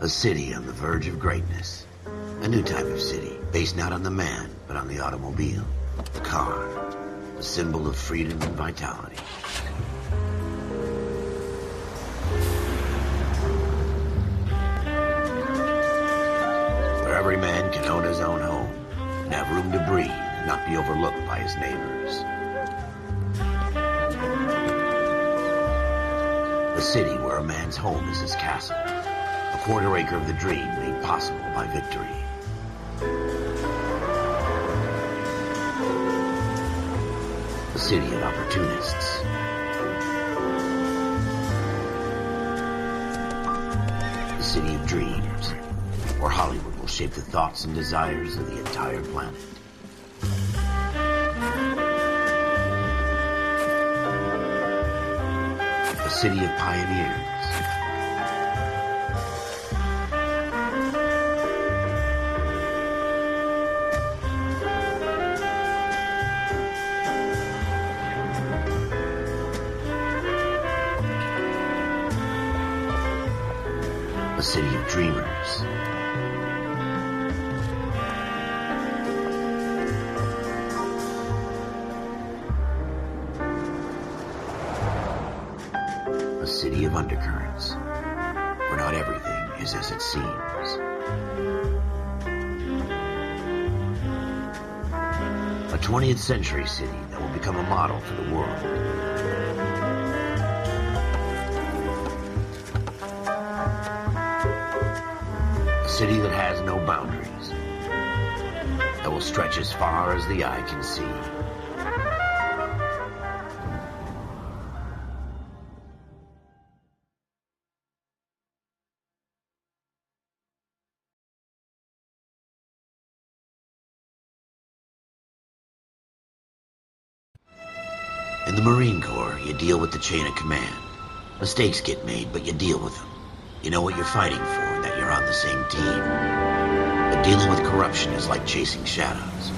A city on the verge of greatness. A new type of city, based not on the man, but on the automobile. The car. A symbol of freedom and vitality. Where every man can own his own home, and have room to breathe, and not be overlooked by his neighbors. A city where a man's home is his castle. A quarter acre of the dream made possible by victory. A city of opportunists. A city of dreams, where Hollywood will shape the thoughts and desires of the entire planet. A city of pioneers. A city of dreamers. A city of undercurrents, where not everything is as it seems. A 20th century city that will become a model for the world. A city that has no boundaries, that will stretch as far as the eye can see. In the Marine Corps, you deal with the chain of command. Mistakes get made, but you deal with them. You know what you're fighting for, and that you're on the same team. But dealing with corruption is like chasing shadows.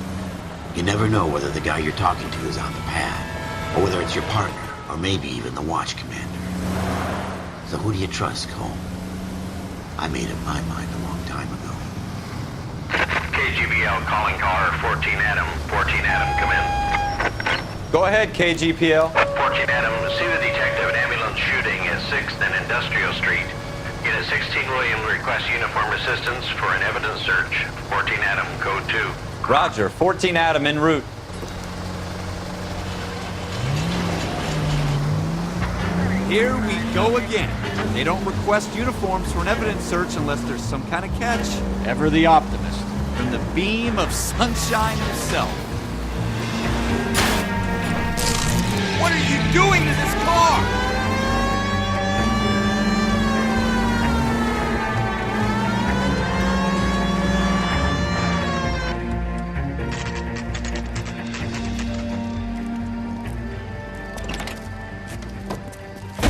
You never know whether the guy you're talking to is on the pad, or whether it's your partner, or maybe even the watch commander. So who do you trust, Cole? I made up my mind a long time ago. KGPL calling caller 14 Adam. 14 Adam, come in. Go ahead, KGPL. 14 Adam, see the detective at ambulance shooting at 6th and Industrial Street. Unit 16 William requests uniform assistance for an evidence search. 14 Adam, code 2. Roger, 14 Adam en route. Here we go again. They don't request uniforms for an evidence search unless there's some kind of catch. Ever the optimist. From the beam of sunshine himself. What are you doing to this car?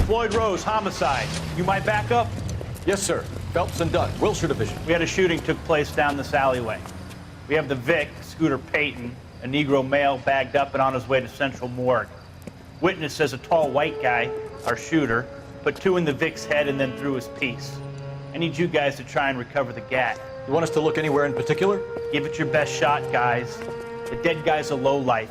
Floyd Rose, homicide. You might back up? Yes, sir. Phelps and Dunn, Wilshire Division. We had a shooting took place down this alleyway. We have the Vic, Scooter Payton, a Negro male bagged up and on his way to Central Morgue. Witness says a tall white guy, our shooter, put 2 in the Vic's head and then threw his piece. I need you guys to try and recover the gat. You want us to look anywhere in particular? Give it your best shot, guys. The dead guy's a lowlife.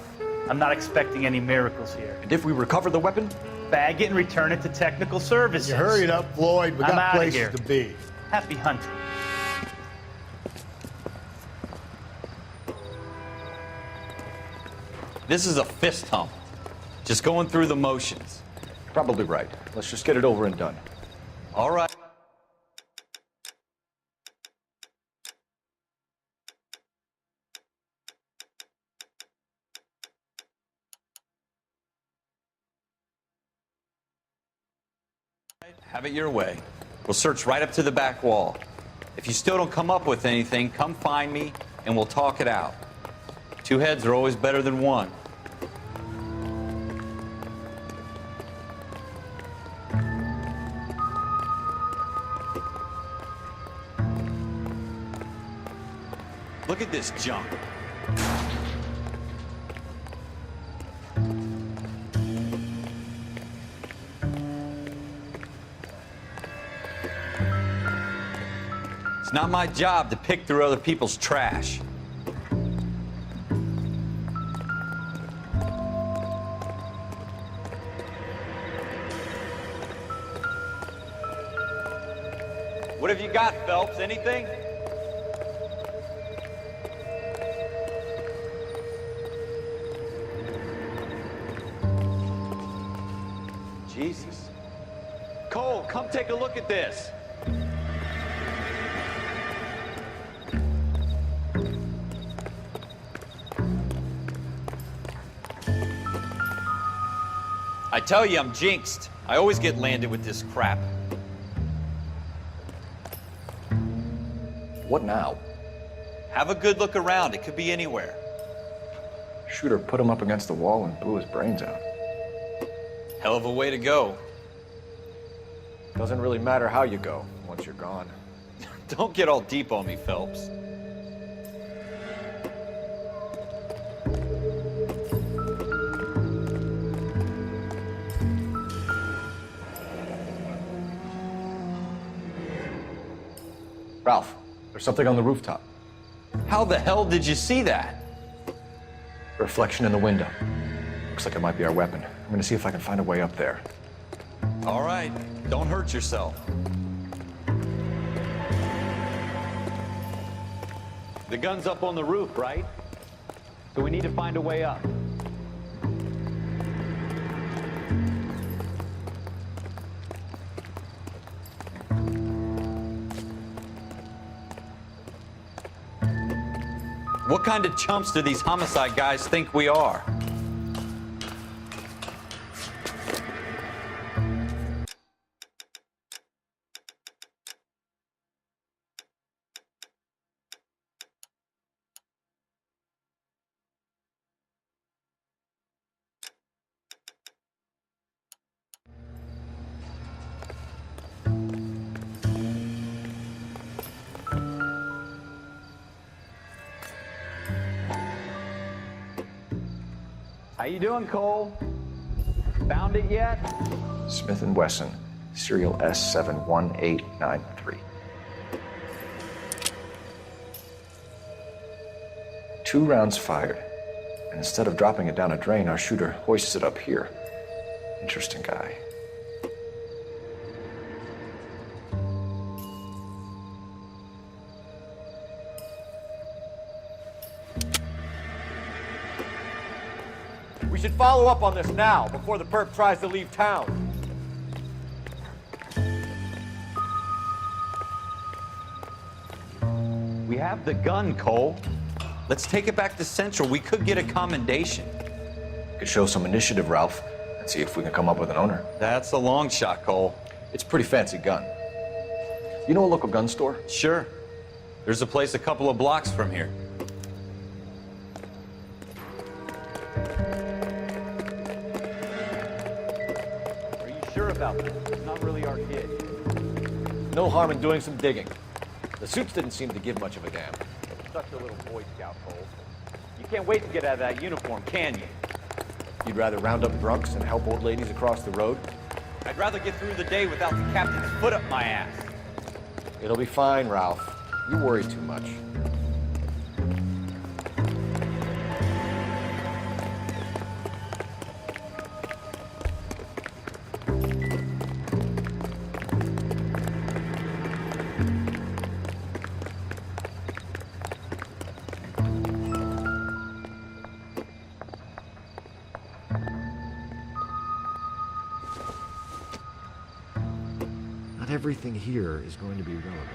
I'm not expecting any miracles here. And if we recover the weapon? Bag it and return it to technical services. You hurry it up, Floyd. We I'm got outta places here. to be. Happy hunting. This is a fist hump. Just going through the motions. Probably right. Let's just get it over and done. All right. Have it your way. We'll search right up to the back wall. If you still don't come up with anything, come find me and we'll talk it out. 2 heads are always better than 1. Look at this junk. It's not my job to pick through other people's trash. What have you got, Phelps? Anything? Jesus. Cole, come take a look at this. I tell you, I'm jinxed. I always get landed with this crap. What now? Have a good look around. It could be anywhere. Shooter put him up against the wall and blew his brains out. Hell of a way to go. Doesn't really matter how you go once you're gone. Don't get all deep on me, Phelps. Ralph, there's something on the rooftop. How the hell did you see that? Reflection in the window. Looks like it might be our weapon. I'm gonna see if I can find a way up there. All right, don't hurt yourself. The gun's up on the roof, right? So we need to find a way up. What kind of chumps do these homicide guys think we are? How you doing, Cole? Found it yet? Smith & Wesson, serial S71893. 2 rounds fired, and instead of dropping it down a drain, our shooter hoists it up here. Interesting guy. We should follow up on this now, before the perp tries to leave town. We have the gun, Cole. Let's take it back to Central. We could get a commendation. Could show some initiative, Ralph, and see if we can come up with an owner. That's a long shot, Cole. It's a pretty fancy gun. You know a local gun store? Sure. There's a place a couple of blocks from here. Are you sure about this? It's not really our kid. No harm in doing some digging. The suits didn't seem to give much of a damn. Such a little Boy Scout, Cole. You can't wait to get out of that uniform, can you? You'd rather round up drunks and help old ladies across the road? I'd rather get through the day without the captain's foot up my ass. It'll be fine, Ralph. You worry too much. Not everything here is going to be relevant.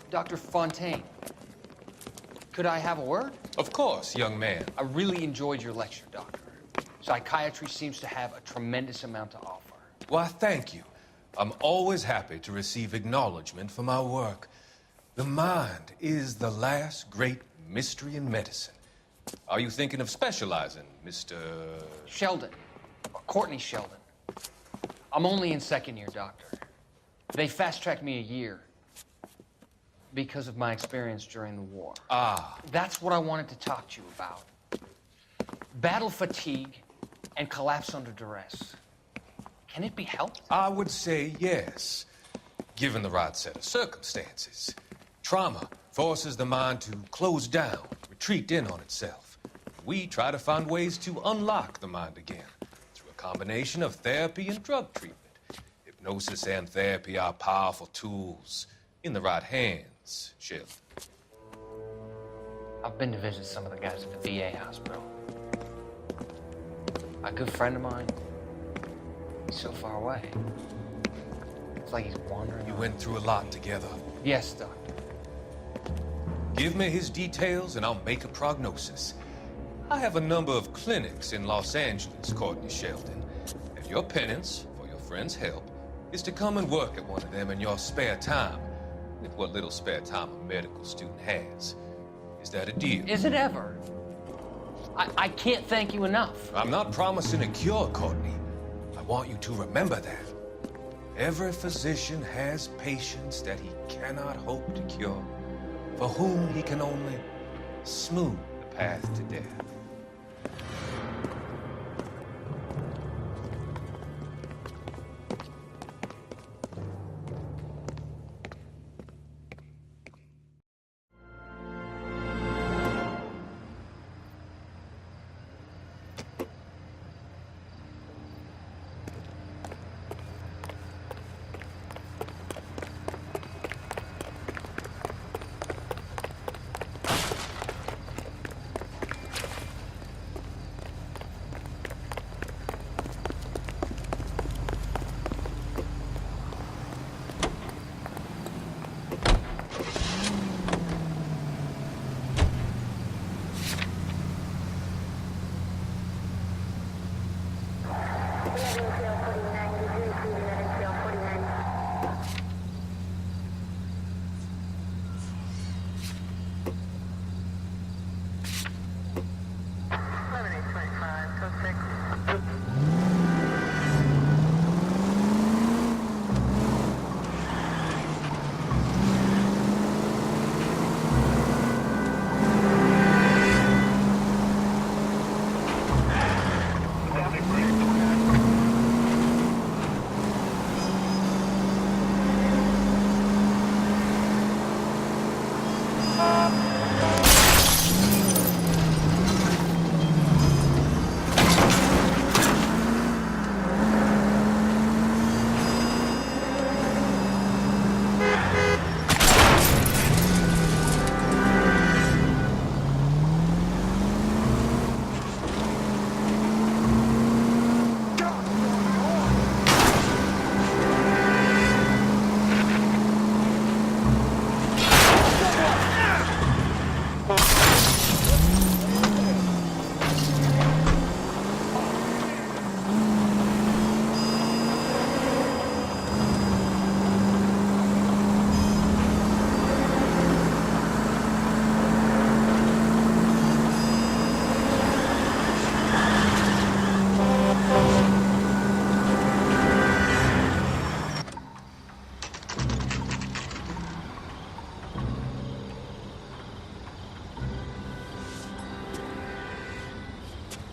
Dr. Fontaine, could I have a word? Of course, young man. I really enjoyed your lecture, Doctor. Psychiatry seems to have a tremendous amount to offer. Why, thank you. I'm always happy to receive acknowledgement for my work. The mind is the last great mystery in medicine. Are you thinking of specializing, Mr. Sheldon, or Courtney Sheldon. I'm only in second year, Doctor. They fast-tracked me a year because of my experience during the war. Ah. That's what I wanted to talk to you about. Battle fatigue and collapse under duress. Can it be helped? I would say yes, given the right set of circumstances. Trauma forces the mind to close down, retreat in on itself. We try to find ways to unlock the mind again through a combination of therapy and drug treatment. Hypnosis and therapy are powerful tools in the right hands, Sheldon. I've been to visit some of the guys at the VA hospital. A good friend of mine, he's so far away. It's like he's wandering. You went through a lot together. Yes, Doctor. Give me his details and I'll make a prognosis. I have a number of clinics in Los Angeles, Courtney Sheldon, and your penance for your friend's help is to come and work at one of them in your spare time, with what little spare time a medical student has. Is that a deal? Is it ever? I can't thank you enough. I'm not promising a cure, Courtney. I want you to remember that. Every physician has patients that he cannot hope to cure, for whom he can only smooth the path to death.